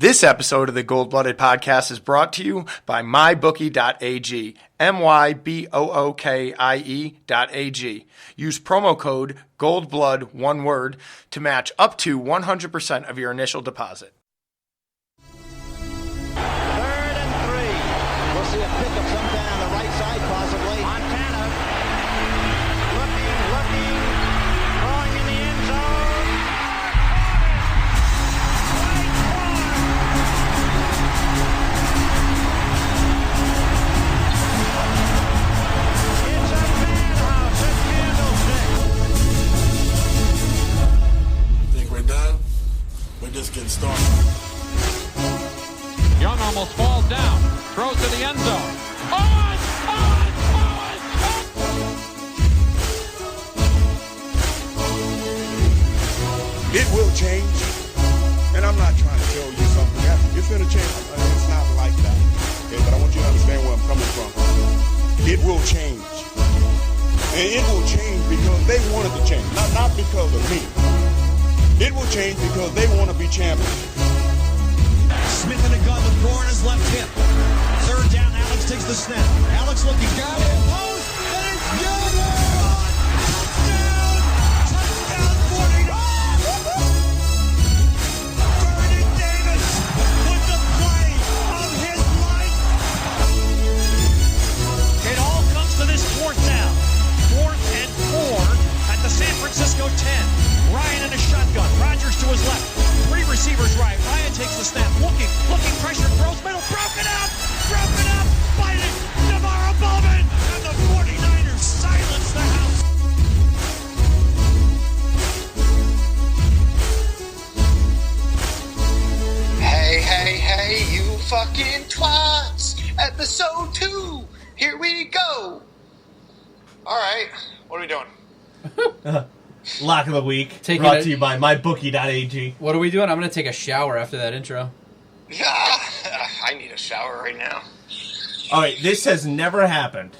This episode of the Gold Blooded Podcast is brought to you by mybookie.ag, mybookie.ag. Use promo code GOLDBLOOD, one word, to match up to 100% of your initial deposit. 3rd and 3. We'll see a pickup sometime on the right side, possibly. Montana looking, throwing in the end zone. It's a madhouse at Candlestick. Think we're done? We're just getting started. Young almost falls down, throws to the end zone. Owens! It will change, and I'm not trying to tell you something. It's going to change. It's not like that. Okay, but I want you to understand where I'm coming from. It will change. And it will change because they wanted to change, not because of me. It will change because they want to be champions. Smith in a gun with Gore in his left hip. 3rd down, Alex takes the snap. Alex looking, got it, post, and it's good! Touchdown, 49! Vernon Davis with the play of his life. It all comes to this 4th down. 4th and 4 at the San Francisco 10. Ryan in a shotgun. Rodgers to his left. 3 receivers right. Ryan takes the snap. Looking, pressure, throws middle. Broken up, fighting. Navarro Bowman. And the 49ers silence the house. Hey, you fucking twats. Episode 2. Here we go. All right. What are we doing? Lock of the week, Taking brought it- to you by mybookie.ag. What are we doing? I'm going to take a shower after that intro. I need a shower right now. All right, this has never happened.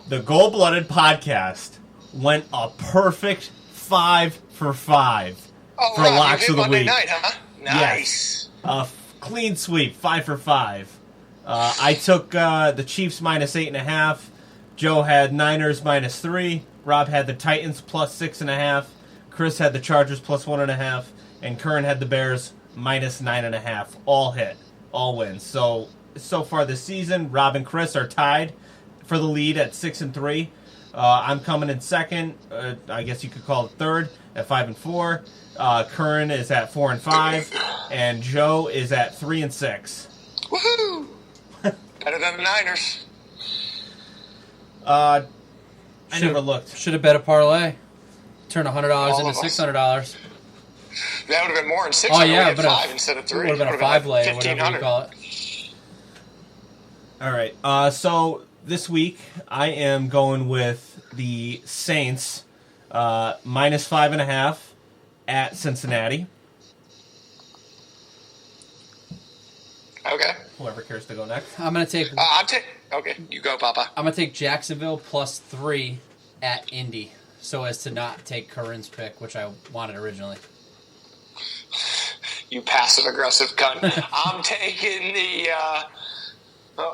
The Gold Blooded Podcast went a perfect 5 for 5 Oh, for Rob, locks you of the did Monday week. night, huh? Nice. Yes. Clean sweep, 5 for 5. I took the Chiefs minus 8.5. Joe had Niners minus 3. Rob had the Titans plus 6.5. Chris had the Chargers plus 1.5. And Kern had the Bears minus 9.5. All hit. All wins. So far this season, Rob and Chris are tied for the lead at 6 and 3. I'm coming in second. I guess you could call it third at 5 and 4. Kern is at 4 and 5. And Joe is at 3 and 6. Woohoo! Better than the Niners. I never looked. Should have bet a parlay. Turn $100 All into of us. $600. That would have been more than 6. Oh yeah, but but 5 instead of 3. Would have been a 5-lay, whatever you call it. All right. So this week I am going with the Saints minus 5.5 at Cincinnati. Okay. Whoever cares to go next. I'm gonna take. Okay, you go, Papa. I'm gonna take Jacksonville plus 3 at Indy, so as to not take Curran's pick, which I wanted originally. You passive-aggressive cunt. I'm taking the...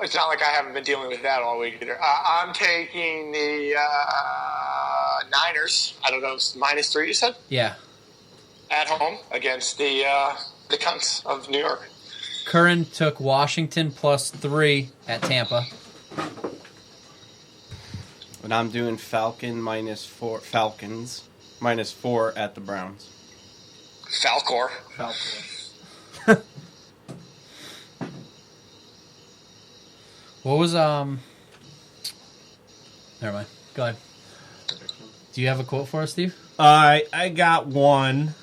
it's not like I haven't been dealing with that all week either. I'm taking the Niners. I don't know, minus 3, you said? Yeah. At home against the cunts of New York. Curran took Washington plus 3 at Tampa. And I'm doing Falcons minus 4 at the Browns. Falcor. What was Never mind. Go ahead. Do you have a quote for us, Steve? I got one.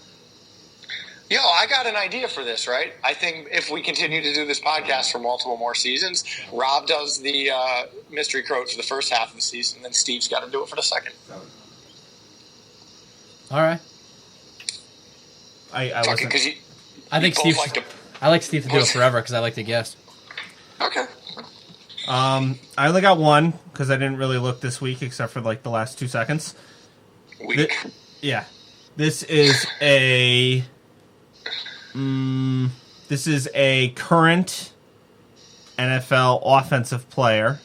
Yo, I got an idea for this, right? I think if we continue to do this podcast for multiple more seasons, Rob does the mystery quote for the first half of the season, then Steve's got to do it for the second. All right. I think Steve. I like Steve to do it forever because I like to guess. Okay. I only got one because I didn't really look this week except for like the last 2 seconds. Week. Yeah. This is a This is a current NFL offensive player.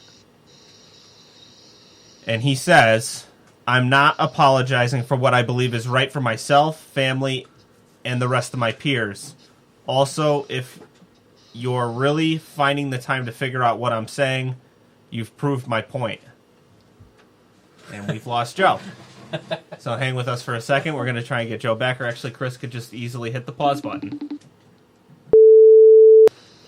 And he says, I'm not apologizing for what I believe is right for myself, family, and the rest of my peers. Also, if you're really finding the time to figure out what I'm saying, you've proved my point. And we've lost Joe. So hang with us for a second. We're going to try and get Joe back, or actually Chris could just easily hit the pause button.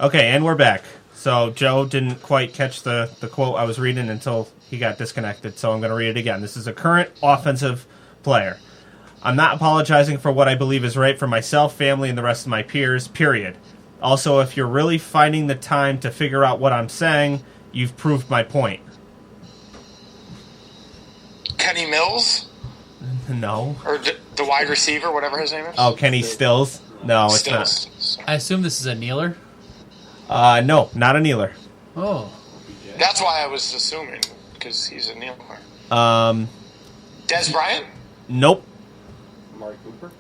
Okay, and we're back. So Joe didn't quite catch the quote I was reading until he got disconnected, so I'm going to read it again. This is a current offensive player. I'm not apologizing for what I believe is right for myself, family, and the rest of my peers, period. Also, if you're really finding the time to figure out what I'm saying, you've proved my point. Kenny Mills? No. Or the wide receiver, whatever his name is? Oh, Kenny Stills? No, it's Stills. I assume this is a kneeler. No, not a kneeler. Oh. That's why I was assuming, because he's a kneeler. Des Bryant? Nope. Mark Cooper?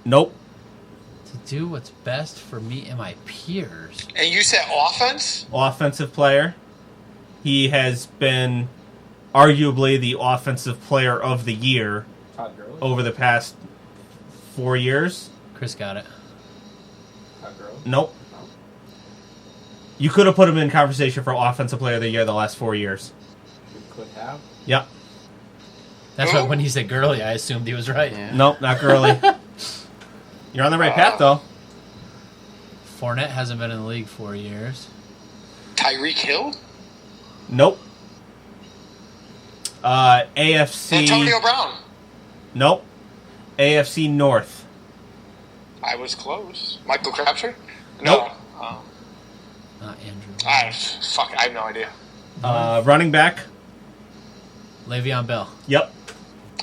Nope. To do what's best for me and my peers. And you said offense? Offensive player. He has been arguably the offensive player of the year over the past 4 years. Chris got it. Nope. You could have put him in conversation for offensive player of the year the last 4 years. You could have. Yep. That's why when he said Gurley, I assumed he was right. Yeah. Nope, not Gurley. You're on the right path, though. Fournette hasn't been in the league 4 years. Tyreek Hill? Nope. AFC... Antonio Brown? Nope. AFC North. I was close. Michael Crabtree? Nope. No. Not Andrew. I have no idea. Running back. Le'Veon Bell. Yep.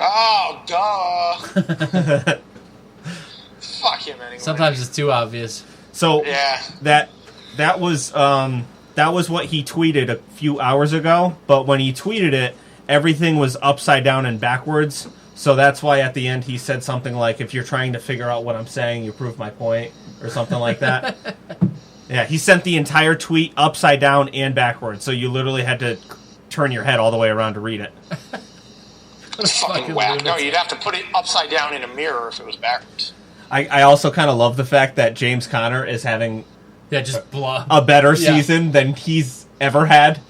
Oh, duh. Fuck him anyway. Sometimes it's too obvious. So yeah, that was what he tweeted a few hours ago. But when he tweeted it, everything was upside down and backwards. So that's why at the end he said something like, "If you're trying to figure out what I'm saying, you prove my point," or something like that. Yeah, he sent the entire tweet upside down and backwards, so you literally had to turn your head all the way around to read it. That's fucking whack. No, you'd have to put it upside down in a mirror if it was backwards. I also kind of love the fact that James Conner is having a better season than he's ever had.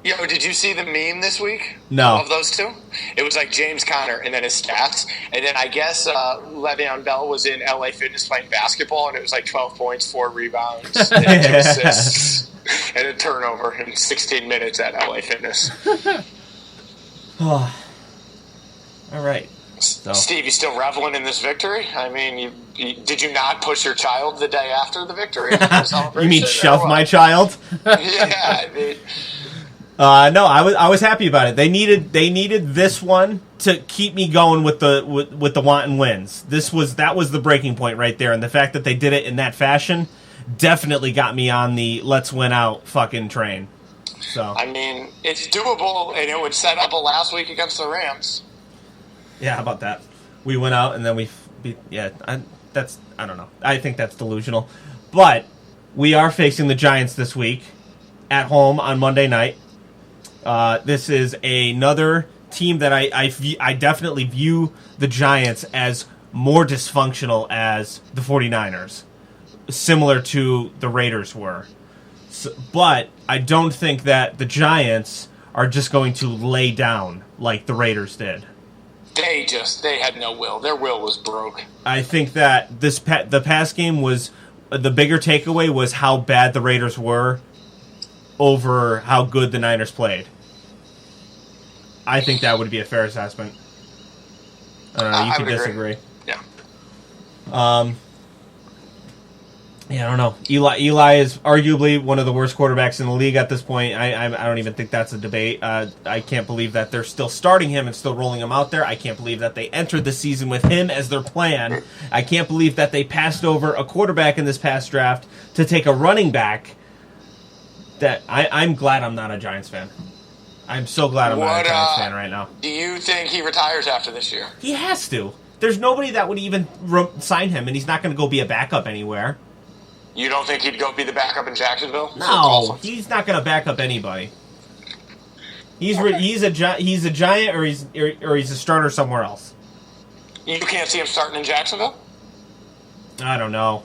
Yo, did you see the meme this week? No. Of those two? It was like James Conner and then his stats. And then I guess Le'Veon Bell was in LA Fitness playing basketball, and it was like 12 points, 4 rebounds, and 2 assists, and a turnover in 16 minutes at LA Fitness. All right. So. Steve, you still reveling in this victory? I mean, did you not push your child the day after the victory? You mean shove my child? Yeah. No, I was happy about it. They needed this one to keep me going with the wanting wins. That was the breaking point right there, and the fact that they did it in that fashion definitely got me on the let's win out fucking train. So I mean, it's doable, and it would set up a last week against the Rams. Yeah, how about that? We went out and then we beat. Yeah, I don't know. I think that's delusional, but we are facing the Giants this week at home on Monday night. This is another team that I definitely view the Giants as more dysfunctional as the 49ers, similar to the Raiders were. So, but I don't think that the Giants are just going to lay down like the Raiders did. They had no will. Their will was broke. I think that the pass game was the bigger takeaway was how bad the Raiders were over how good the Niners played. I think that would be a fair assessment. I don't know. You can disagree. Yeah. Yeah, I don't know. Eli is arguably one of the worst quarterbacks in the league at this point. I don't even think that's a debate. I can't believe that they're still starting him and still rolling him out there. I can't believe that they entered the season with him as their plan. I can't believe that they passed over a quarterback in this past draft to take a running back. I'm glad I'm not a Giants fan. I'm so glad I'm not a Giants fan right now. Do you think he retires after this year? He has to. There's nobody that would even sign him, and he's not going to go be a backup anywhere. You don't think he'd go be the backup in Jacksonville? No, he's not going to back up anybody. He's a giant, or he's a starter somewhere else. You can't see him starting in Jacksonville? I don't know.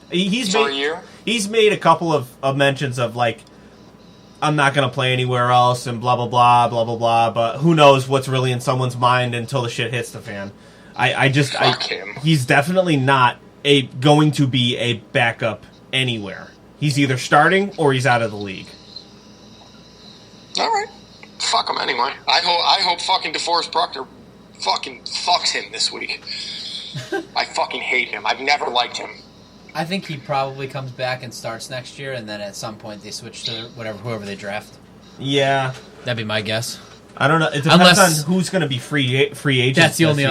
For a year? He's made a couple of mentions of, like, I'm not going to play anywhere else and blah, blah, blah, blah, blah, blah, but who knows what's really in someone's mind until the shit hits the fan. Fuck him. He's definitely not going to be a backup anywhere. He's either starting or he's out of the league. All right. Fuck him anyway. I hope fucking DeForest Buckner fucking fucks him this week. I fucking hate him. I've never liked him. I think he probably comes back and starts next year, and then at some point they switch to whoever they draft. Yeah. That'd be my guess. I don't know. It depends on who's going to be free agents. That's the only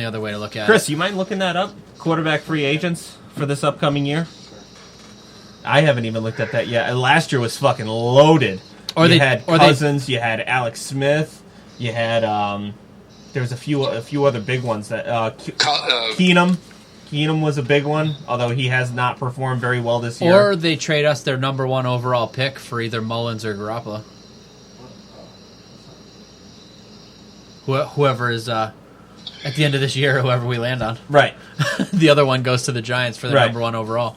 other way to look at it. Chris, you mind looking that up? Quarterback free agents for this upcoming year? I haven't even looked at that yet. Last year was fucking loaded. You had Cousins, you had Alex Smith, you had there was a few other big ones that Keenum. Keenum was a big one, although he has not performed very well this year. Or they trade us their number 1 overall pick for either Mullens or Garoppolo. Whoever is at the end of this year, whoever we land on. Right. The other one goes to the Giants for their number 1 overall.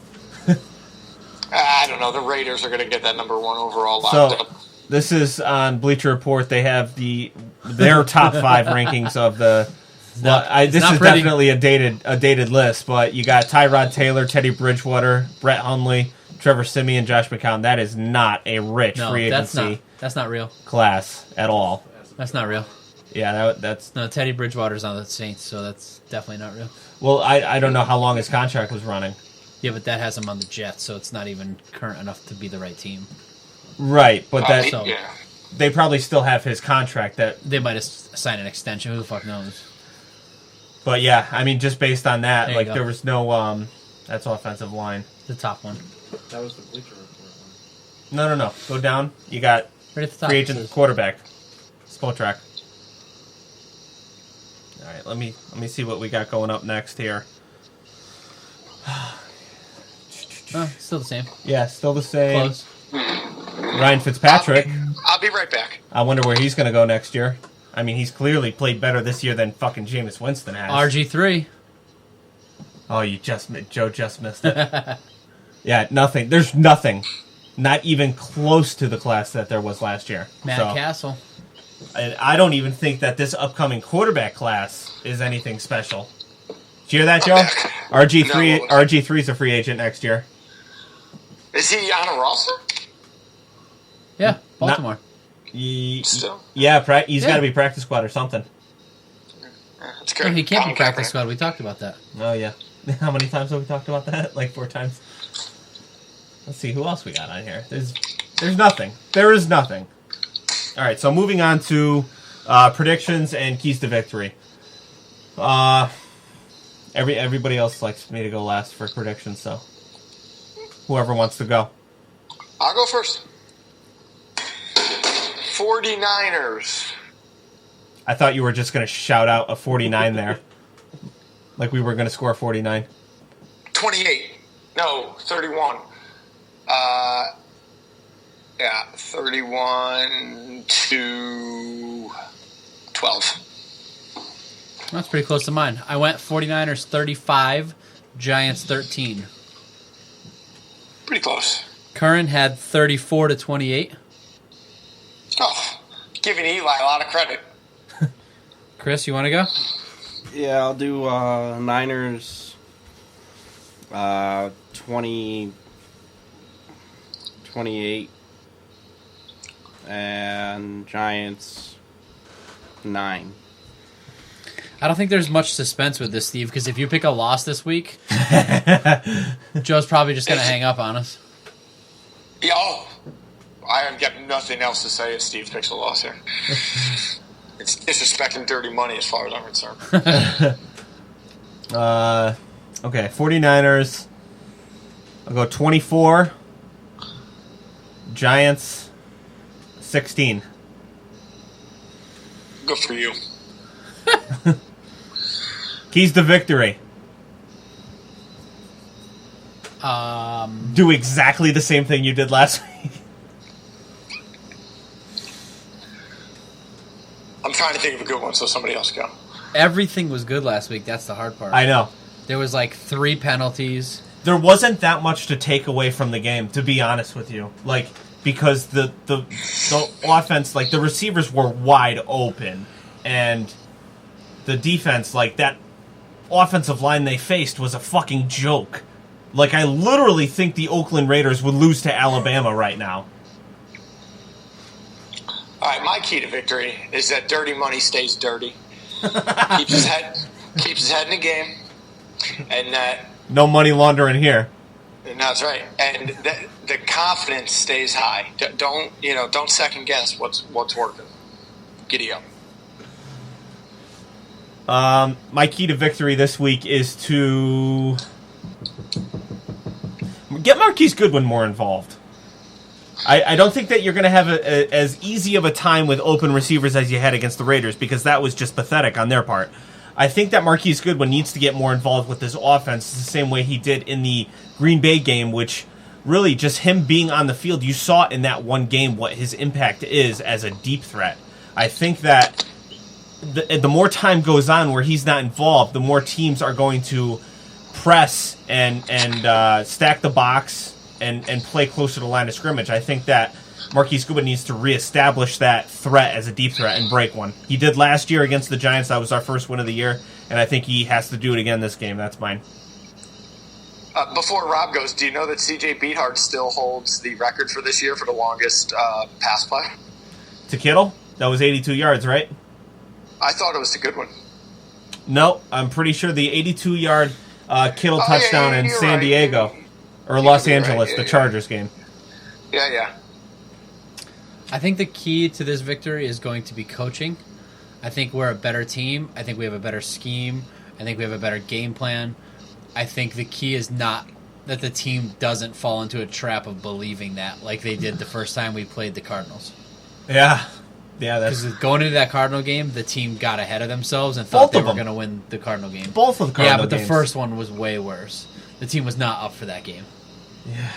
I don't know. The Raiders are going to get that number 1 overall locked up. This is on Bleacher Report. They have their top 5 rankings of the. This is definitely a dated list, but you got Tyrod Taylor, Teddy Bridgewater, Brett Hundley, Trevor Siemian, Josh McCown. That is not a rich free agency. That's not real Class at all. That's not real. Yeah, that's no. Teddy Bridgewater's on the Saints, so that's definitely not real. Well, I don't know how long his contract was running. Yeah, but that has him on the Jets, so it's not even current enough to be the right team. Right, but yeah. They probably still have his contract. That they might have signed an extension. Who the fuck knows? But yeah, I mean, just based on that, there was no that's offensive line. The top one. That was the Bleacher Report one. No. Go down. You got right at the top, free agent quarterback. Spotrac. All right, let me see what we got going up next here. Still the same. Yeah, still the same. Close. Ryan Fitzpatrick. I'll be right back. I wonder where he's going to go next year. I mean, he's clearly played better this year than fucking Jameis Winston has. RG3. Oh, Joe just missed it. Yeah, nothing. There's nothing. Not even close to the class that there was last year. Matt Castle. And I don't even think that this upcoming quarterback class is anything special. Did you hear that, Joe? RG3's a free agent next year. Is he on a roster? Yeah, Baltimore. Still? Yeah, he's got to be practice squad or something. That's good. No, he can't be practice squad. We talked about that. Oh, yeah. How many times have we talked about that? Like 4 times? Let's see, who else we got on here? There's nothing. There is nothing. All right, so moving on to predictions and keys to victory. Everybody else likes me to go last for predictions, so whoever wants to go. I'll go first. 49ers. I thought you were just going to shout out a 49 there. Like we were going to score 49. 28. No, 31. 31-12. That's pretty close to mine. I went 49ers 35, Giants 13. Pretty close. Curran had 34-28. Oh, giving Eli a lot of credit. Chris, you want to go? Yeah, I'll do Niners 28 and Giants 9. I don't think there's much suspense with this, Steve, because if you pick a loss this week, Joe's probably just going to hang up on us. Yo, I have got nothing else to say if Steve picks a loss here. It's disrespecting dirty money as far as I'm concerned. Okay, 49ers. I'll go 24. Giants 16. Good for you. Keys to victory. Do exactly the same thing you did last week. I'm trying to think of a good one, so somebody else go. Everything was good last week. That's the hard part. I know. There was like 3 penalties. There wasn't that much to take away from the game, to be honest with you. Like, because the offense, like, the receivers were wide open, and the defense, like, that offensive line they faced was a fucking joke. Like, I literally think the Oakland Raiders would lose to Alabama right now. All right, my key to victory is that dirty money stays dirty. keeps his head in the game, and that no money laundering here. And that's right, and the confidence stays high. Don't second guess what's working. Giddy up. My key to victory this week is to get Marquise Goodwin more involved. I don't think that you're going to have as easy of a time with open receivers as you had against the Raiders, because that was just pathetic on their part. I think that Marquise Goodwin needs to get more involved with this offense the same way he did in the Green Bay game, which really just him being on the field, you saw in that one game what his impact is as a deep threat. I think that the more time goes on where he's not involved, the more teams are going to press and stack the box and play closer to the line of scrimmage. I think that Marquise Goodwin needs to reestablish that threat as a deep threat and break one. He did last year against the Giants. That was our first win of the year, and I think he has to do it again this game. That's mine. Before Rob goes, do you know that C.J. Beathard still holds the record for this year for the longest pass play? To Kittle? That was 82 yards, right? I thought it was a good one. No, I'm pretty sure the 82-yard Kittle touchdown in San right. Diego, or Los Angeles, the Chargers game. Yeah. I think the key to this victory is going to be coaching. I think we're a better team. I think we have a better scheme. I think we have a better game plan. I think the key is not that the team doesn't fall into a trap of believing that, like they did the first time we played the Cardinals. Yeah, that's... Because going into that Cardinal game, the team got ahead of themselves and thought they were going to win the Cardinal game. Both of the Cardinal games. Yeah, but the first one was way worse. The team was not up for that game. Yeah.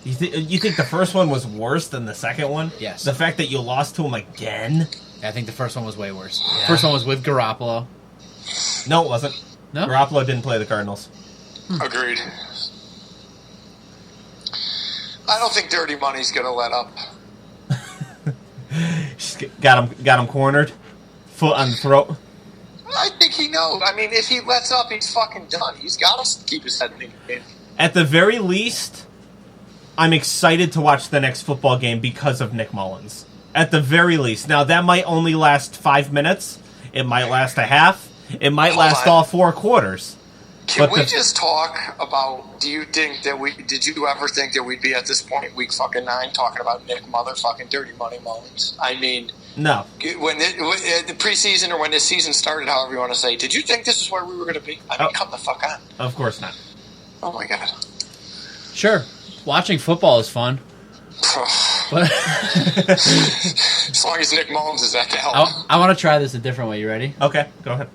You think the first one was worse than the second one? Yes. The fact that you lost to him again? Yeah, I think the first one was way worse. Yeah. First one was with Garoppolo. No, it wasn't. No? Garoppolo didn't play the Cardinals. Agreed. I don't think Dirty Money's going to let up. Got him cornered. Foot on the throat. I think he knows. I mean, if he lets up, he's fucking done. He's got to keep his head in the game. At the very least, I'm excited to watch the next football game because of Nick Mullens. At the very least. Now, that might only last 5 minutes. It might last a half. It might last all 4 quarters. Can we just talk about, did you ever think that we'd be at this point, week fucking 9, talking about Nick motherfucking Dirty Money Mullens? I mean, no. When the preseason or when this season started, however you want to say, did you think this is where we were going to be? I mean, come the fuck on. Of course not. Oh my God. Sure. Watching football is fun. But as long as Nick Mullens is at the helm. I want to try this a different way. You ready? Okay, go ahead.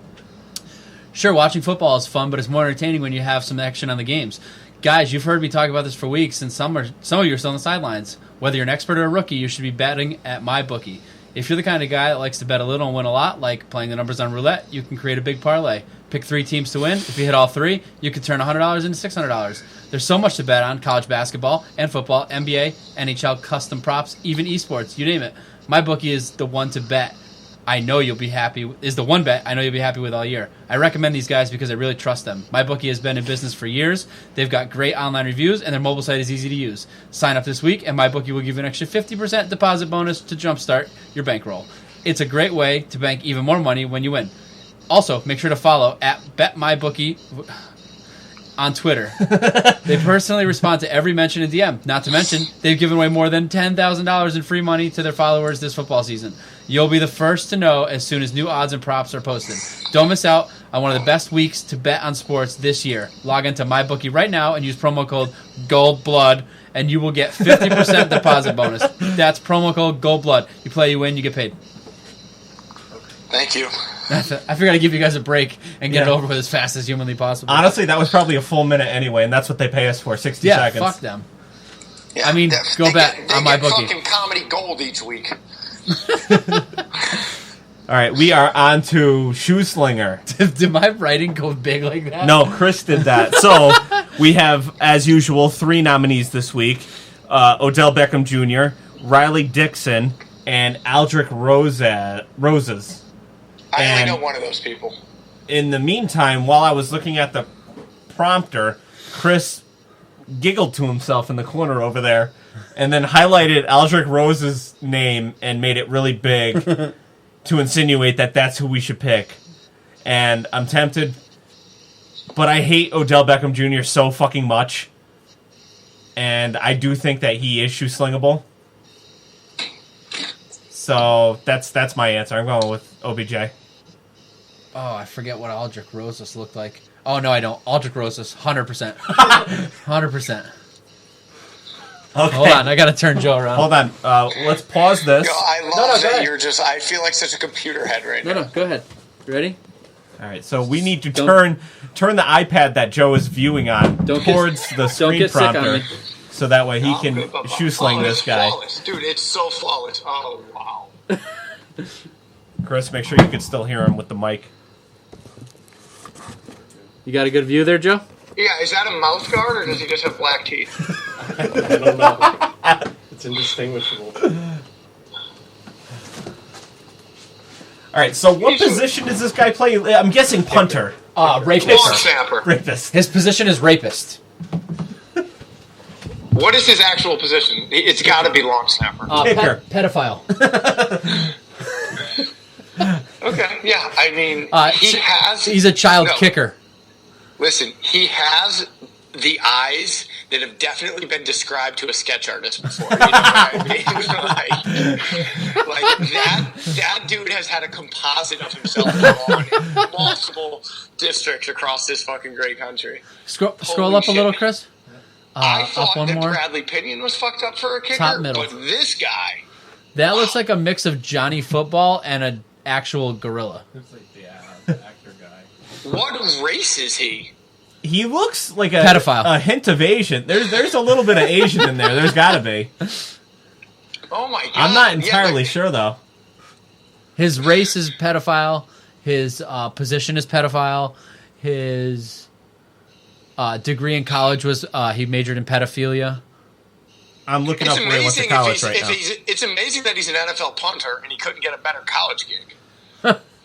Sure, watching football is fun, but it's more entertaining when you have some action on the games. Guys, you've heard me talk about this for weeks, and some of you are still on the sidelines. Whether you're an expert or a rookie, you should be betting at MyBookie. If you're the kind of guy that likes to bet a little and win a lot, like playing the numbers on roulette, you can create a big parlay. Pick 3 teams to win. If you hit all 3, you can turn $100 into $600. There's so much to bet on: college basketball and football, NBA, NHL, custom props, even esports, you name it. MyBookie is the one to bet. I know you'll be happy. Is the one bet I know you'll be happy with all year. I recommend these guys because I really trust them. MyBookie has been in business for years. They've got great online reviews, and their mobile site is easy to use. Sign up this week, and MyBookie will give you an extra 50% deposit bonus to jumpstart your bankroll. It's a great way to bank even more money when you win. Also, make sure to follow at BetMyBookie on Twitter. They personally respond to every mention in DM. Not to mention, they've given away more than $10,000 in free money to their followers this football season. You'll be the first to know as soon as new odds and props are posted. Don't miss out on one of the best weeks to bet on sports this year. Log into MyBookie right now and use promo code GOLDBLOOD, and you will get 50% deposit bonus. That's promo code GOLDBLOOD. You play, you win, you get paid. Thank you. I figured I'd give you guys a break and get it over with as fast as humanly possible. Honestly, that was probably a full minute anyway, and that's what they pay us for, 60 seconds. Yeah, fuck them. Yeah, I mean, go back on my bookie. Fucking comedy gold each week. All right, we are on to Shoe Slinger. Did my writing go big like that? No, Chris did that. So we have, as usual, 3 nominees this week. Odell Beckham Jr., Riley Dixon, and Aldrick Roses. I only know one of those people. In the meantime, while I was looking at the prompter, Chris giggled to himself in the corner over there and then highlighted Aldrick Rose's name and made it really big to insinuate that that's who we should pick. And I'm tempted, but I hate Odell Beckham Jr. so fucking much. And I do think that he is shoe slingable. So that's my answer. I'm going with OBJ. Oh, I forget what Aldrick Roses looked like. Oh, no, I don't. Aldrick Roses, 100%. 100%. Okay. Hold on, I got to turn Joe around. Hold on. Let's pause this. Yo, I love that you're just... I feel like such a computer head right now. No, go ahead. You ready? All right, so we need to turn the iPad that Joe is viewing on towards the screen prompter, so that way he can shoe sling this guy. Flawless. Dude, it's so flawless. Oh, wow. Chris, make sure you can still hear him with the mic. You got a good view there, Joe? Yeah, is that a mouth guard, or does he just have black teeth? I don't know. It's indistinguishable. All right, so what position does this guy play? I'm guessing punter. Rapist. Long snapper. Rapist. His position is rapist. What is his actual position? It's got to be long snapper. Kicker. Pedophile. Okay, yeah. I mean, He's a child kicker. Listen, he has the eyes that have definitely been described to a sketch artist before. You know what I mean? like that dude has had a composite of himself drawn in multiple districts across this fucking great country. Scroll up a little, Chris. I thought up one that more. Bradley Pinion was fucked up for a kicker, Top middle. but this guy... That looks like a mix of Johnny Football and an actual gorilla. Looks like the actor guy. What race is he? He looks like a pedophile. A hint of Asian. There's a little bit of Asian in there. There's got to be. Oh my god! I'm not entirely sure though. His race is pedophile. His position is pedophile. His degree in college was he majored in pedophilia. I'm looking up where he went to college right now. It's amazing that he's an NFL punter and he couldn't get a better college gig.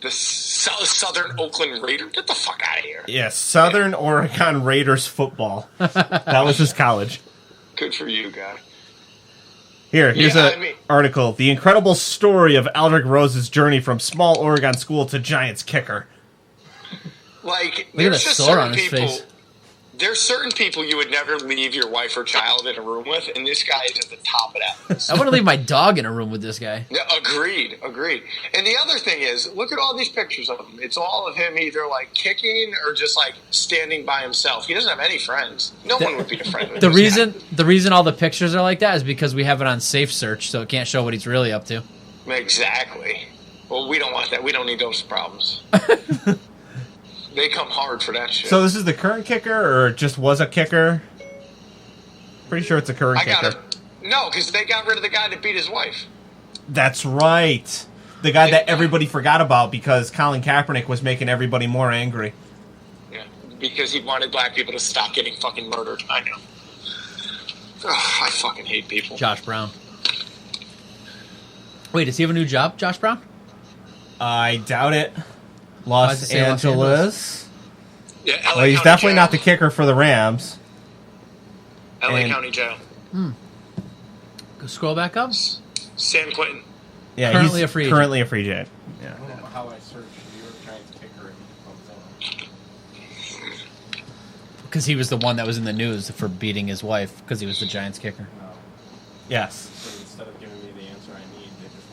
The Southern Oakland Raiders? Get the fuck out of here. Yes, Southern Oregon Raiders football. That was his college. Good for you, guy. Here's an article. The incredible story of Aldrick Rose's journey from small Oregon school to Giants kicker. Like, Look at the sore on his face. There's certain people you would never leave your wife or child in a room with, and this guy is at the top of that list. I want to leave my dog in a room with this guy. Yeah, agreed. And the other thing is, look at all these pictures of him. It's all of him either, like, kicking or just, like, standing by himself. He doesn't have any friends. No one would be a friend with this guy. The reason all the pictures are like that is because we have it on Safe Search, so it can't show what he's really up to. Exactly. Well, we don't want that. We don't need those problems. They come hard for that shit. So this is the current kicker, or just was a kicker? Pretty sure it's a current kicker. No, because they got rid of the guy that beat his wife. That's right. The guy that everybody forgot about because Colin Kaepernick was making everybody more angry. Yeah, because he wanted black people to stop getting fucking murdered. I know. Ugh, I fucking hate people. Josh Brown. Wait, does he have a new job, Josh Brown? I doubt it. Los Angeles. Yeah, LA well, he's County definitely Jail. not the kicker for the Rams. LA County Jail. Go scroll back up. San Quentin. Yeah, Currently he's a free agent. currently a free agent. Yeah. I don't know how I searched New York Giants kicker and it comes up. Because he was the one that was in the news for beating his wife because he was the Giants kicker. Yes. So instead of giving me the answer I need, they just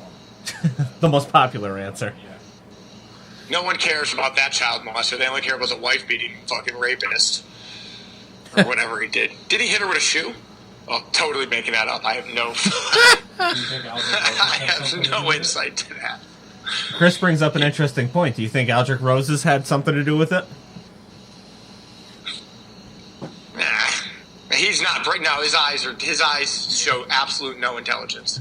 want The most popular answer. yeah. No one cares about that child molester. They only care about the wife beating fucking rapist. Or whatever he did. Did he hit her with a shoe? Oh, totally making that up. I have no... I have no insight to that. Chris brings up an interesting point. Do you think Aldrich Roses had something to do with it? He's not right now. His eyes show absolute no intelligence.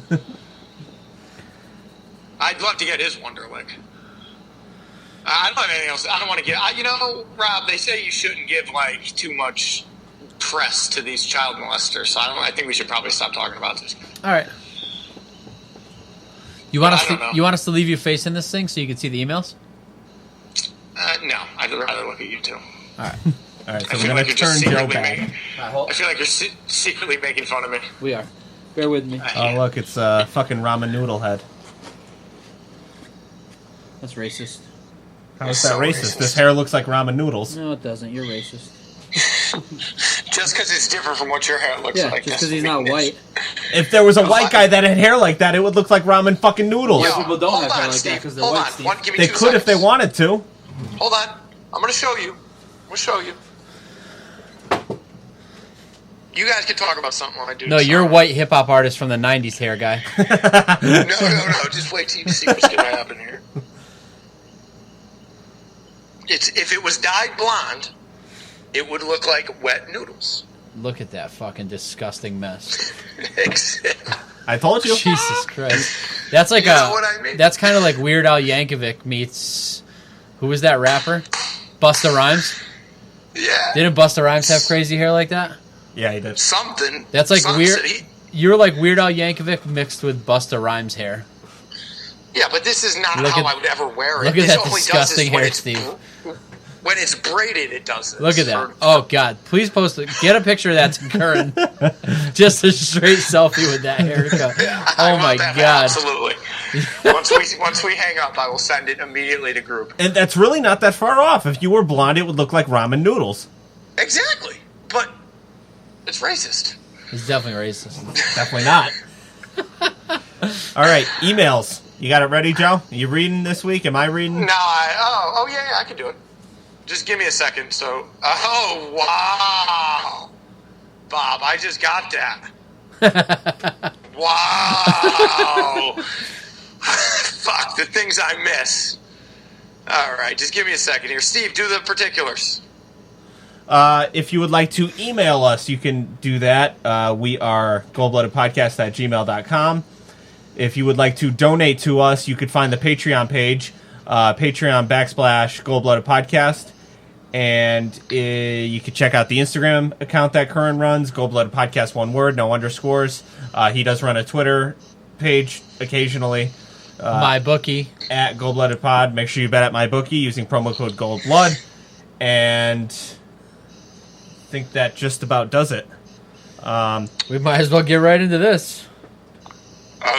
I'd love to get his Wonderlic. I don't have anything else. I don't want to get. Rob, they say you shouldn't give too much press to these child molesters. So I think we should probably stop talking about this. All right. You want us to leave you facing this thing so you can see the emails? No, I'd rather look at you two. All right. All right, so we're going to turn Joe back. I feel like you're secretly making fun of me. We are. Bear with me. Oh, look, it's fucking ramen noodle head. That's racist. How is that racist? This hair looks like ramen noodles. No, it doesn't. You're racist. Just because it's different from what your hair looks like. Yeah, just because he's not white. If there was a white guy that had hair like that, it would look like ramen fucking noodles. White people don't have hair like that because they're white, Steve. They could if they wanted to. Hold on. I'm going to show you. You guys can talk about something when I do. No, you're a white hip-hop artist from the 90s hair guy. No. Just wait till you see what's going to happen here. If it was dyed blonde, it would look like wet noodles. Look at that fucking disgusting mess. I told you. Jesus Christ. That's like what I mean? That's kind of like Weird Al Yankovic meets... Who was that rapper? Busta Rhymes? Yeah. Didn't Busta Rhymes have crazy hair like that? Yeah, he did. Something. That's like weird. You're like Weird Al Yankovic mixed with Busta Rhymes hair. Yeah, but this is not how I would ever wear it. Look at this that only disgusting hair, does Steve. When it's braided, it does this. Look at that. Oh, God. Please post it. Get a picture of that to Curran. Just a straight selfie with that haircut. Oh, my God. Absolutely. Once we hang up, I will send it immediately to group. And that's really not that far off. If you were blonde, it would look like ramen noodles. Exactly. But it's racist. It's definitely racist. Definitely not. All right, emails. You got it ready, Joe? Are you reading this week? Am I reading? No, yeah, I can do it. Just give me a second. So, oh, wow. Bob, I just got that. Wow. Fuck, the things I miss. All right, just give me a second here. Steve, do the particulars. If you would like to email us, you can do that. We are goldbloodedpodcast@gmail.com. If you would like to donate to us, you could find the Patreon page, Patreon.com/goldbloodedpodcast. And you can check out the Instagram account that Curran runs, Goldblooded Podcast, one word, no underscores. He does run a Twitter page occasionally. MyBookie. At Goldblooded Pod. Make sure you bet at MyBookie using promo code GoldBlood. And I think that just about does it. We might as well get right into this.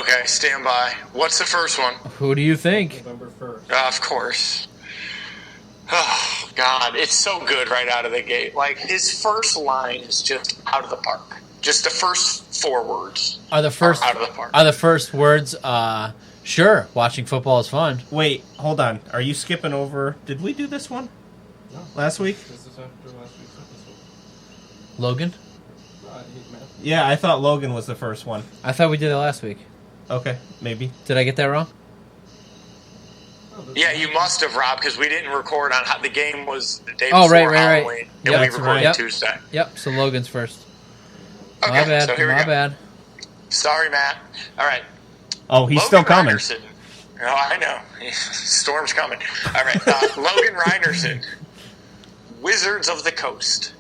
Okay, stand by. What's the first one? Who do you think? November 1st. Of course. Oh, God, it's so good right out of the gate. Like, his first line is just out of the park. Just the first 4 words are out of the park. Are the first words, sure, watching football is fun. Wait, hold on. Are you skipping over? Did we do this one? No. Last week? This is after last week's episode. Logan? Yeah, I thought Logan was the first one. I thought we did it last week. Okay, maybe. Did I get that wrong? Yeah, you must have, Rob, because we didn't record on the game was the day before Halloween, and we recorded Tuesday. Yep, so Logan's first. Okay, my bad, so here we go. bad. Sorry, Matt. All right. Oh, he's Logan still coming. Reinerson. Oh, I know. Storm's coming. All right, Logan Reinerson, Wizards of the Coast.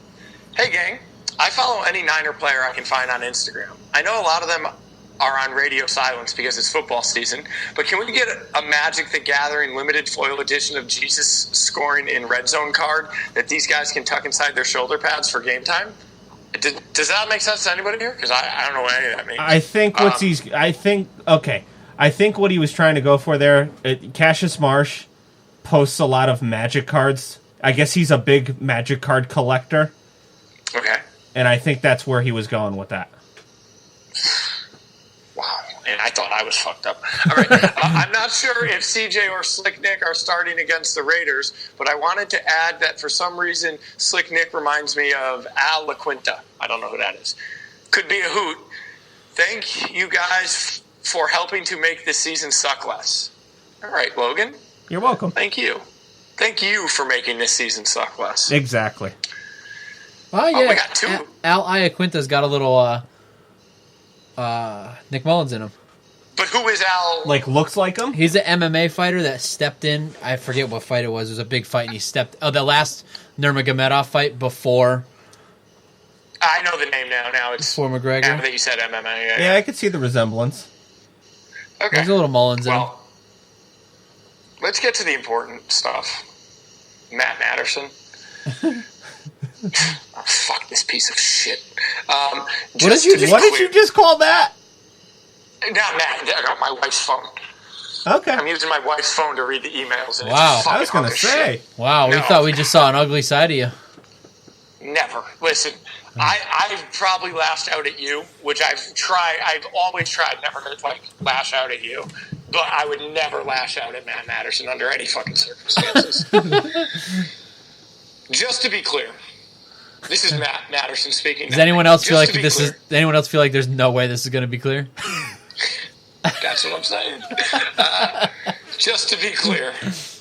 Hey, gang. I follow any Niner player I can find on Instagram. I know a lot of them are on radio silence because it's football season, but can we get a Magic the Gathering limited foil edition of Jesus scoring in red zone card that these guys can tuck inside their shoulder pads for game time? Does that make sense to anybody here? Because I don't know what any of that means. I think what he was trying to go for there, Cassius Marsh posts a lot of Magic cards. I guess he's a big Magic card collector. Okay. And I think that's where he was going with that. Wow, and I thought I was fucked up. All right, I'm not sure if CJ or Slick Nick are starting against the Raiders, but I wanted to add that for some reason, Slick Nick reminds me of Al LaQuinta. I don't know who that is. Could be a hoot. Thank you guys for helping to make this season suck less. All right, Logan. You're welcome. Thank you. Thank you for making this season suck less. Exactly. Oh, yeah. we got two. Al Iaquinta's got a little Nick Mullens in him. But who is Al? Like, looks like him? He's an MMA fighter that stepped in. I forget what fight it was. It was a big fight, and he stepped... Oh, the last Nurmagomedov fight before... I know the name now. Now it's... Before McGregor. Now that you said MMA. Yeah, I could see the resemblance. Okay. There's a little Mullens in him. Well, let's get to the important stuff. Matt Matterson. Oh, fuck this piece of shit. What did you just call that? Not Matt. I got my wife's phone. Okay. I'm using my wife's phone to read the emails. And Wow. It's I was going to fucking say. shit. Wow, we No. thought we just saw an ugly side of you. Never. Listen, I've probably lashed out at you, which I've always tried never to, like, lash out at you. But I would never lash out at Matt Matterson under any fucking circumstances. Just to be clear, this is Matt Matterson speaking. Does anyone else feel like Just to be clear. Does anyone else feel like there's no way this is going to be clear? That's what I'm saying. Just to be clear,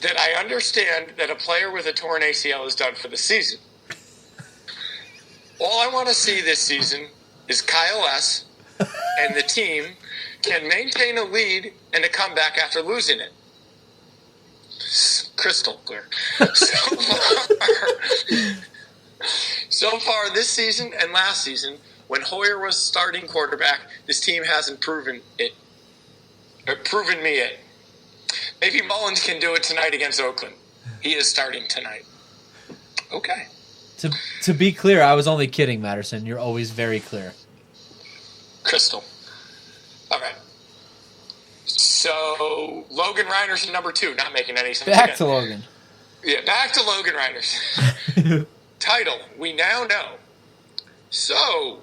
that I understand that a player with a torn ACL is done for the season. All I want to see this season is Kyle S. and the team can maintain a lead and a comeback after losing it. Crystal clear. So far this season and last season, when Hoyer was starting quarterback, this team hasn't proven me it. Maybe Mullens can do it tonight against Oakland. He is starting tonight. Okay. To be clear, I was only kidding, Matterson. You're always very clear. Crystal. All right. So, Logan Reiner's number 2, not making any sense. Back to Logan. Yeah, back to Logan Reiner's. Title, we now know. So,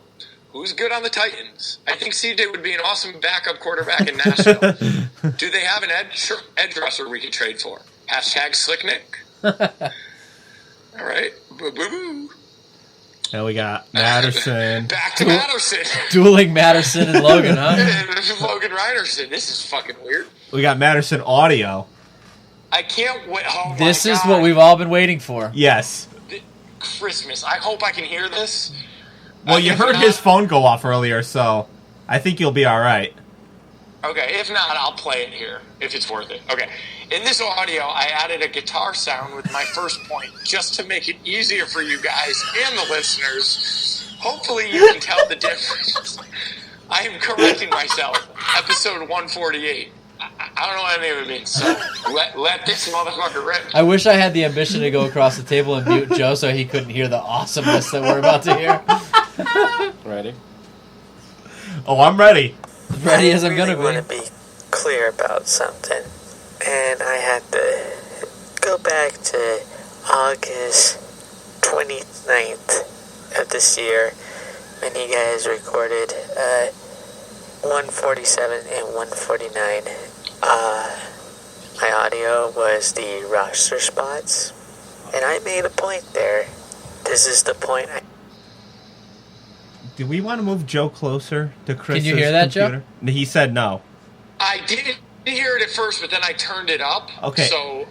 who's good on the Titans? I think CJ would be an awesome backup quarterback in Nashville. Do they have an edge rusher we could trade for? Hashtag Slicknick. All right. Boo-boo. Now we got Matterson. Back to Matterson. Dueling Matterson and Logan, huh? Logan Reinerson. This is fucking weird. We got Matterson audio. I can't wait. Oh This my is God. what we've all been waiting for. Yes. Christmas. I hope I can hear this. Well, you If heard not- his phone go off earlier, so I think you'll be all right. Okay, if not, I'll play it here if it's worth it. Okay. In this audio, I added a guitar sound with my first point just to make it easier for you guys and the listeners. Hopefully you can tell the difference. I am correcting myself. Episode 148. I don't know what any of it means, so let this motherfucker rip. I wish I had the ambition to go across the table and mute Joe so he couldn't hear the awesomeness that we're about to hear. Ready? Oh, I'm ready. Ready as I'm gonna I want to be clear about something, and I had to go back to August 29th of this year when you guys recorded 147 and 149. My audio was the roster spots, and I made a point there. This is the point Do we want to move Joe closer to Chris? Can you hear that, Joe? computer? He said no. I didn't hear it at first, but then I turned it up. Okay. So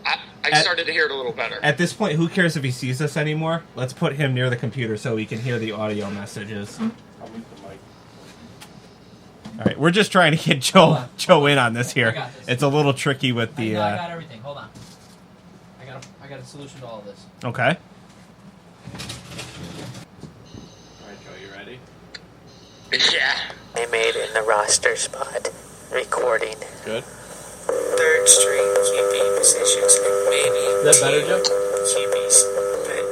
I started to hear it a little better. At this point, who cares if he sees us anymore? Let's put him near the computer so he can hear the audio messages. I'll mute the mic. All right, we're just trying to get Joe in on this I here. got this. It's a little tricky with the. I got everything. Hold on. I got a solution to all of this. Okay. All right, Joe, you ready? Yeah. I made in the roster spot recording. Good. Third string QB positions and maybe Is that better, Joe? QBs, but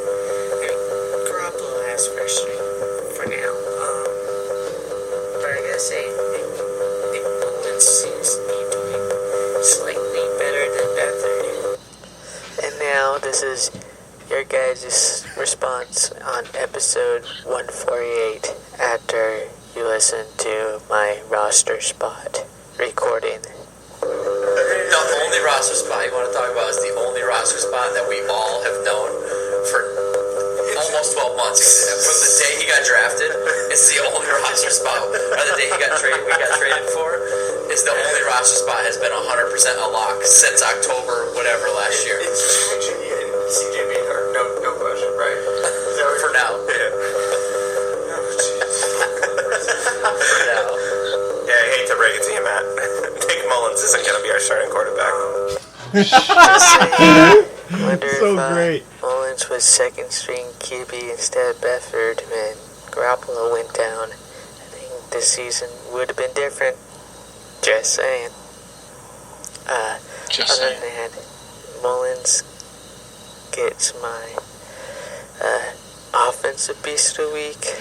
Garoppolo has first string for now. But I gotta say, Nick Mullens seems to be doing slightly better than Beathard. And now this is your guys' response on episode 148 after you listen to my roster spot recording. The only roster spot you want to talk about is the only roster spot that we all have known for almost 12 months. From the day he got drafted, it's the only roster spot. Or the day we got traded for, is the only roster spot has been 100% a lock since October, whatever, last year. It's Jimmy G and CJ Beathard. No question, right? For now. Yeah. For now. Yeah, I hate to break it to you, Matt. Nick Mullens isn't going to be our starting quarterback. So great. Mullens was second string QB instead of Bedford when Garoppolo went down. I think this season would have been different. Just saying. Other than that, Mullens gets my offensive beast of the week,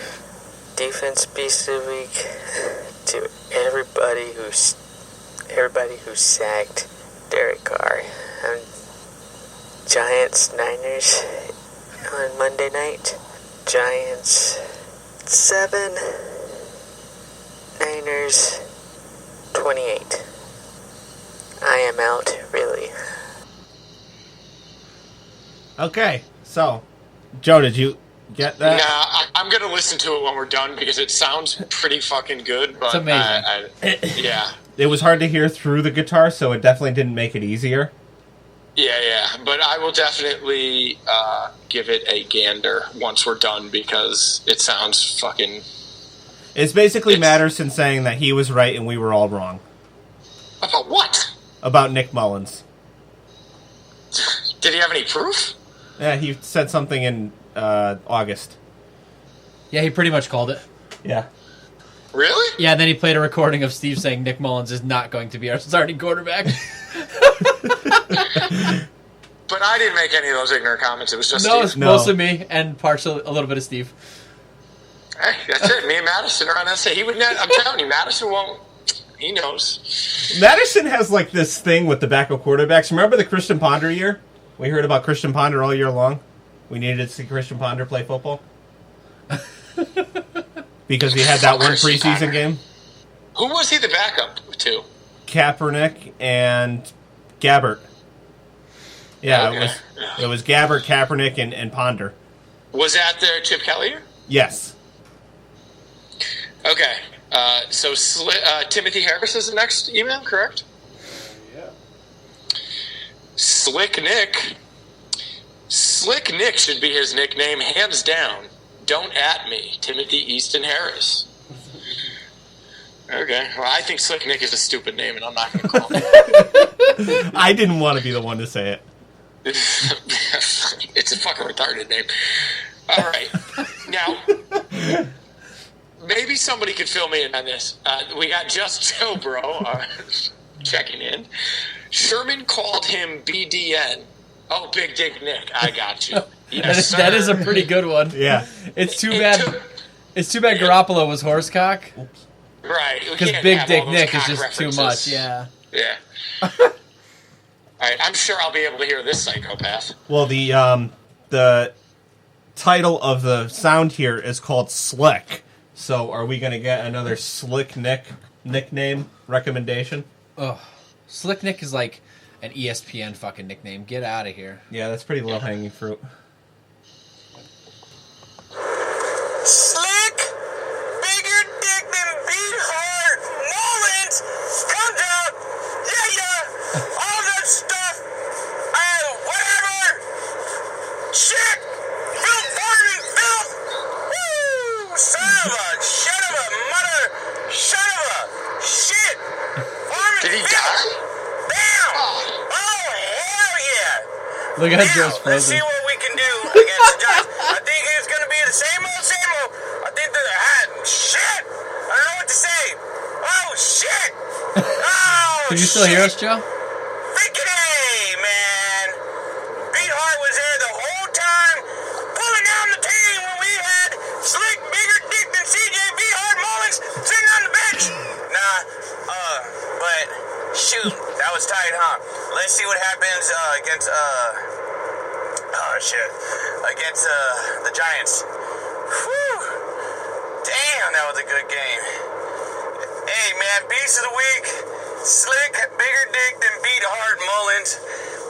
defense beast of the week to everybody who sacked Derek Carr. Giants Niners on Monday night. Giants 7, Niners 28. I am out, really. Okay, so, Joe, did you get that? Nah, I'm going to listen to it when we're done because it sounds pretty fucking good. But It's amazing. Yeah. It was hard to hear through the guitar, so it definitely didn't make it easier. Yeah. But I will definitely give it a gander once we're done because it sounds fucking... It's basically Matterson saying that he was right and we were all wrong. About what? About Nick Mullens. Did he have any proof? Yeah, he said something in August. Yeah, he pretty much called it. Yeah. Really? Yeah, and then he played a recording of Steve saying Nick Mullens is not going to be our starting quarterback. But I didn't make any of those ignorant comments. It was just No, Steve. it's mostly me and partially a little bit of Steve. Hey, that's it. Me and Madison are on SA. He would not. I'm telling you, Madison won't. He knows. Madison has like this thing with the backup quarterbacks. Remember the Christian Ponder year? We heard about Christian Ponder all year long. We needed to see Christian Ponder play football. Because he had that one preseason game. Who was he the backup to? Kaepernick and Gabbert. Yeah, Okay. it was Gabbert, Kaepernick, and Ponder. Was that their Chip Kelly year? Yes. Okay. So Timothy Harris is the next email, correct? Yeah. Slick Nick. Slick Nick should be his nickname, hands down. Don't at me, Timothy Easton Harris. Okay. Well, I think Slick Nick is a stupid name, and I'm not going to call him. I didn't want to be the one to say it. It's a fucking retarded name. All right. Now, maybe somebody could fill me in on this. We got Just Joe, bro, checking in. Sherman called him BDN. Oh, Big Dick Nick. I got you. Yes, that is a pretty good one. Yeah. It's too bad. It's too bad Garoppolo was horsecock. Right. Because Big Dick Nick is just too much. Yeah. Yeah. All right. I'm sure I'll be able to hear this psychopath. Well, the title of the sound here is called Slick. So, are we going to get another Slick Nick nickname recommendation? Oh, Slick Nick is like an ESPN fucking nickname. Get out of here. Yeah, that's pretty low-hanging fruit. Slick, bigger dick than Beathard, Mullens, comes out, yeah, all that stuff, whatever, shit, Bill Barton, Bill, woo, son of a mother, son of a shit, Barton, Did he die? Bam! Oh, hell yeah! Look at Now, Joe's let's see frozen. what we can do against the Giants. I think it's going to be the same old, same old. I think shit! I don't know what to say. Oh, shit! Oh, Can you still hear us, Joe? freaking A, man! Beathard was there the whole time, pulling down the team when we had Slick, bigger dick than CJ Beathard, Mullens sitting on the bench. But shoot, that was tight, huh? Let's see what happens against the Giants. Whew. Damn, that was a good game. Hey, man, Beast of the Week. Slick, bigger dick than Beathard, Mullens.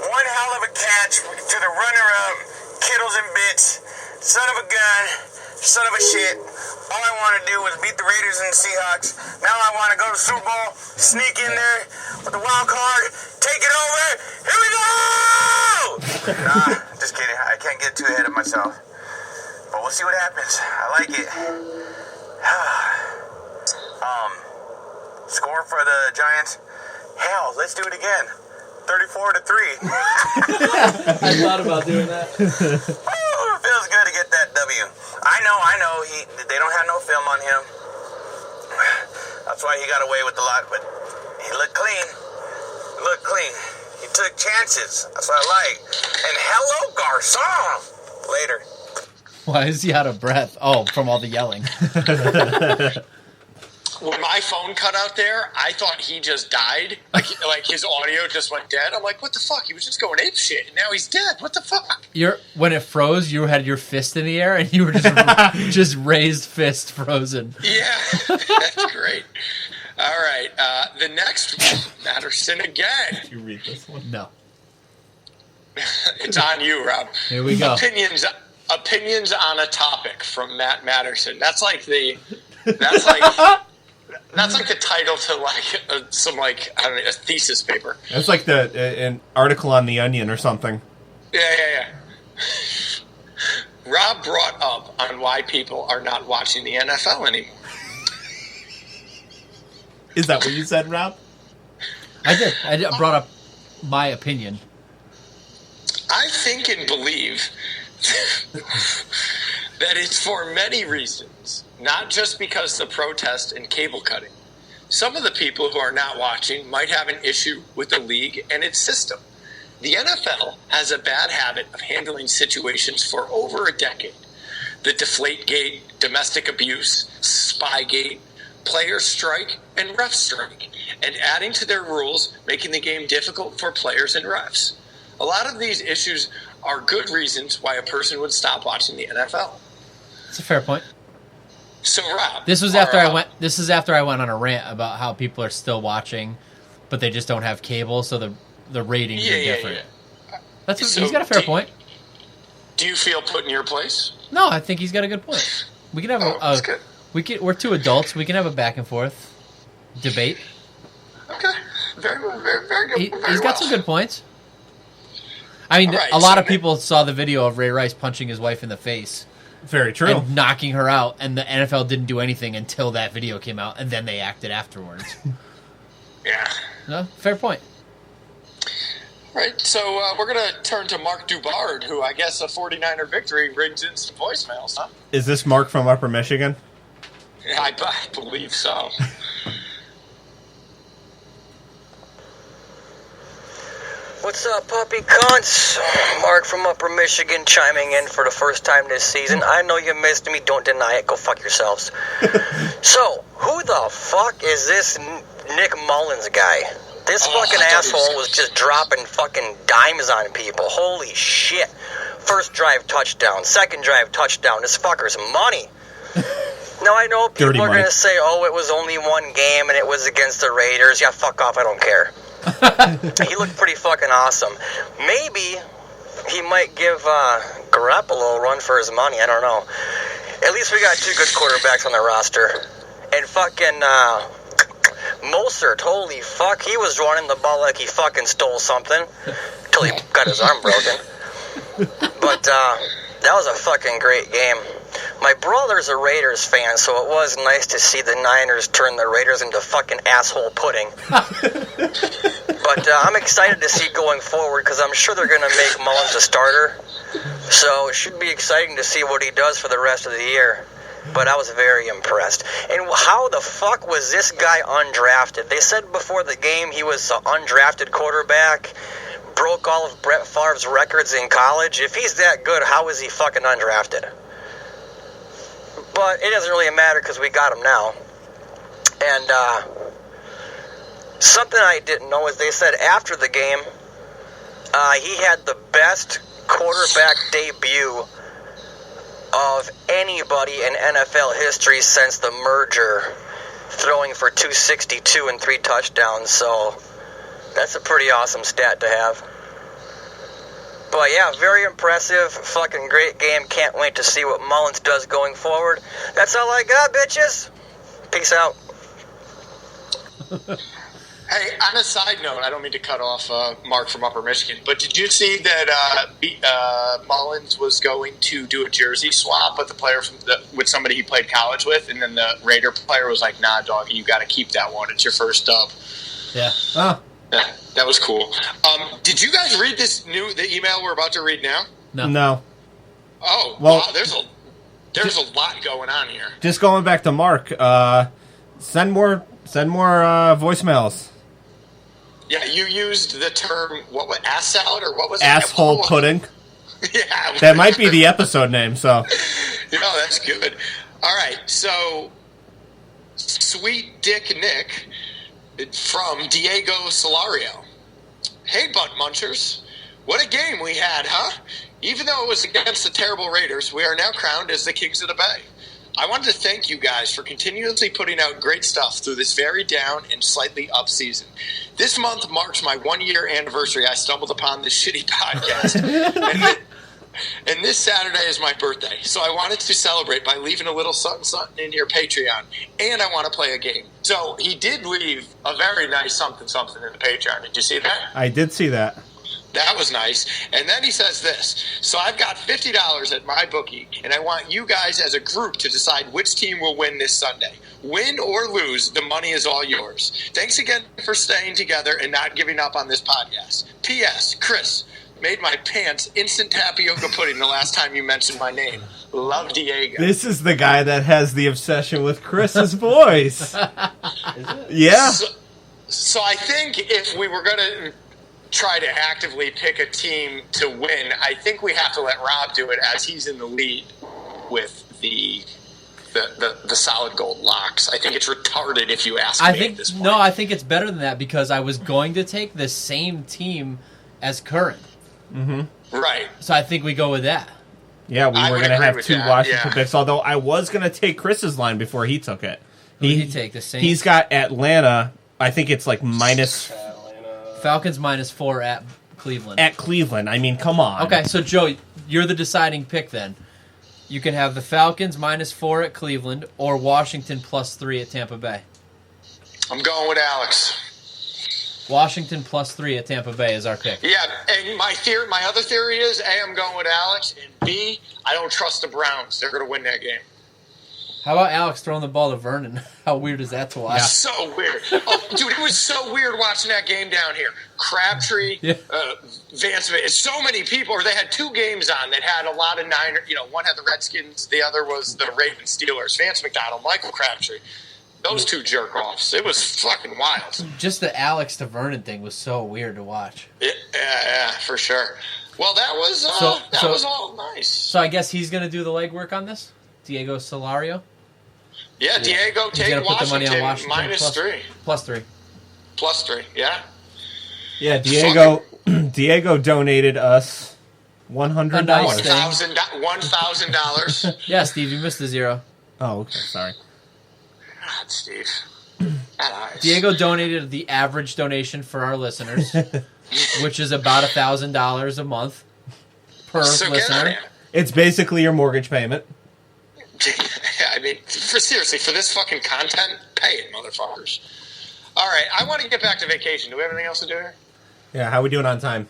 One hell of a catch to the runner-up. Kittles and bits. Son of a gun. Son of a shit. All I want to do was beat the Raiders and the Seahawks. Now I want to go to the Super Bowl, sneak in there with the wild card, take it over. Here we go! Nah, just kidding. I can't get too ahead of myself. But we'll see what happens. I like it. Score for the Giants. Hell, let's do it again. 34-3. I thought about doing that. Ooh, it feels good to get that W. I know. They don't have no film on him. That's why he got away with a lot, but he looked clean. He took chances. That's what I like. And hello, Garcon. Later. Why is he out of breath? Oh, from all the yelling. When my phone cut out there, I thought he just died. Like his audio just went dead. I'm like, what the fuck? He was just going ape shit, and now he's dead. What the fuck? When it froze, you had your fist in the air, and you were just raised fist frozen. Yeah, that's great. All right, the next one, Matterson again. Did you read this one? No. It's on you, Rob. Here we go. Opinions on a topic from Matt Matterson. That's like the title to some I don't know, a thesis paper. That's like an article on The Onion or something. Yeah. Rob brought up on why people are not watching the NFL anymore. Is that what you said, Rob? I did. I brought up my opinion. I think and believe that it's for many reasons, not just because the protest and cable cutting. Some of the people who are not watching might have an issue with the league and its system. The NFL has a bad habit of handling situations for over a decade. The Deflategate, domestic abuse, Spygate, player strike, and ref strike, and adding to their rules, making the game difficult for players and refs. A lot of these issues are good reasons why a person would stop watching the NFL. That's a fair point. So, Rob, this is after I went on a rant about how people are still watching, but they just don't have cable, so the ratings are different. Yeah. He's got a fair point. Do you feel put in your place? No, I think he's got a good point. We can have we're two adults. We can have a back and forth debate. Okay, very good. He's got some good points. I mean, a lot of people saw the video of Ray Rice punching his wife in the face. Very true. And knocking her out, and the NFL didn't do anything until that video came out, and then they acted afterwards. Yeah. No, fair point. Right, so we're going to turn to Mark Dubard, who I guess a 49er victory brings in some voicemails, huh? Is this Mark from Upper Michigan? Yeah, I believe so. What's up, puppy cunts? Mark from Upper Michigan chiming in for the first time this season. I know you missed me. Don't deny it. Go fuck yourselves. So, who the fuck is this Nick Mullens guy? This fucking asshole was just dropping fucking dimes on people. Holy shit. First drive touchdown. Second drive touchdown. This fucker's money. Now, I know people are going to say, oh, it was only one game and it was against the Raiders. Yeah, fuck off. I don't care. He looked pretty fucking awesome. Maybe he might give Garoppolo a run for his money. I don't know. At least we got two good quarterbacks on the roster. And fucking Mostert, holy fuck, he was running the ball like he fucking stole something. Till he got his arm broken. But that was a fucking great game. My brother's a Raiders fan, so it was nice to see the Niners turn the Raiders into fucking asshole pudding. But I'm excited to see going forward because I'm sure they're going to make Mullens a starter. So it should be exciting to see what he does for the rest of the year. But I was very impressed. And how the fuck was this guy undrafted? They said before the game he was an undrafted quarterback, broke all of Brett Favre's records in college. If he's that good, how is he fucking undrafted? But it doesn't really matter because we got him now. And something I didn't know is they said after the game he had the best quarterback debut of anybody in NFL history since the merger, throwing for 262 and 3 touchdowns. So that's a pretty awesome stat to have. But yeah, very impressive. Fucking great game. Can't wait to see what Mullens does going forward. That's all I got, bitches. Peace out. Hey, on a side note, I don't mean to cut off Mark from Upper Michigan, but did you see that Mullens was going to do a jersey swap with the player with somebody he played college with, and then the Raider player was like, "Nah, dog, you got to keep that one. It's your first dub." Yeah. Oh. Yeah, that was cool. Did you guys read the email we're about to read now? No. Oh, Well, wow, there's a lot going on here. Just going back to Mark, send more voicemails. Yeah, you used the term, ass salad, or what was it? Asshole pudding. Yeah. That might be the episode name, so. That's good. All right, so Sweet Dick Nick from Diego Solario. Hey, butt munchers. What a game we had, huh? Even though it was against the terrible Raiders, we are now crowned as the Kings of the Bay. I wanted to thank you guys for continuously putting out great stuff through this very down and slightly up season. This month marks my 1-year anniversary. I stumbled upon this shitty podcast. And this Saturday is my birthday. So I wanted to celebrate by leaving a little something in your Patreon. And I want to play a game. So he did leave a very nice something in the Patreon. Did you see that? I did see that. That was nice. And then he says this. So I've got $50 at my bookie, and I want you guys as a group to decide which team will win this Sunday. Win or lose, the money is all yours. Thanks again for staying together and not giving up on this podcast. P.S. Chris, made my pants instant tapioca pudding the last time you mentioned my name. Love, Diego. This is the guy that has the obsession with Chris's voice. Yeah. So I think if we were going to try to actively pick a team to win, I think we have to let Rob do it, as he's in the lead with the solid gold locks. I think it's retarded if you ask me at this point. No, I think it's better than that, because I was going to take the same team as Curran. Mm-hmm. Right. So I think we go with that. Yeah, we were going to have two Washington picks, although I was going to take Chris's line before he took it. He'd take the same. He's got Atlanta, I think it's like minus... Falcons -4 at Cleveland. At Cleveland. I mean, come on. Okay, so Joe, you're the deciding pick then. You can have the Falcons -4 at Cleveland or Washington +3 at Tampa Bay. I'm going with Alex. Washington +3 at Tampa Bay is our pick. Yeah, and my other theory is, A, I'm going with Alex, and B, I don't trust the Browns. They're going to win that game. How about Alex throwing the ball to Vernon? How weird is that to watch? Yeah. So weird. Oh, dude, it was so weird watching that game down here. Crabtree, Vance, so many people. Or they had two games on that had a lot of Niners. One had the Redskins, the other was the Ravens Steelers. Vance McDonald, Michael Crabtree. Those two jerk-offs. It was fucking wild. Just the Alex to Vernon thing was so weird to watch. Yeah, for sure. Well, that was was all nice. So I guess he's going to do the legwork on this? Diego Solario? Yeah, Diego, take Washington, -3. +3. +3, yeah. Yeah, Diego donated us $100. $1,000. Yeah, Steve, you missed the zero. Oh, okay, sorry. God, Steve. Diego donated the average donation for our listeners, which is about $1,000 a month per listener. It's basically your mortgage payment. I mean, seriously, for this fucking content, pay it, motherfuckers. All right, I want to get back to vacation. Do we have anything else to do here? Yeah, how are we doing on time?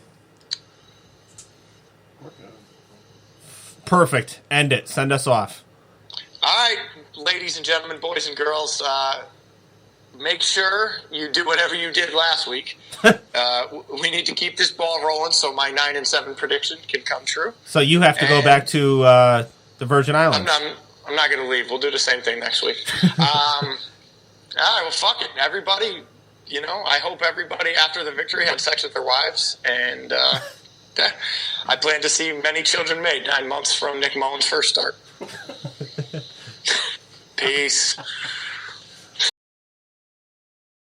Perfect. End it. Send us off. All right, ladies and gentlemen, boys and girls, make sure you do whatever you did last week. We need to keep this ball rolling so my 9-7 prediction can come true. So you have to go back to the Virgin Islands. I'm not going to leave. We'll do the same thing next week. All right, well, fuck it. Everybody, I hope everybody after the victory had sex with their wives. And I plan to see many children made 9 months from Nick Mullens' first start. Peace.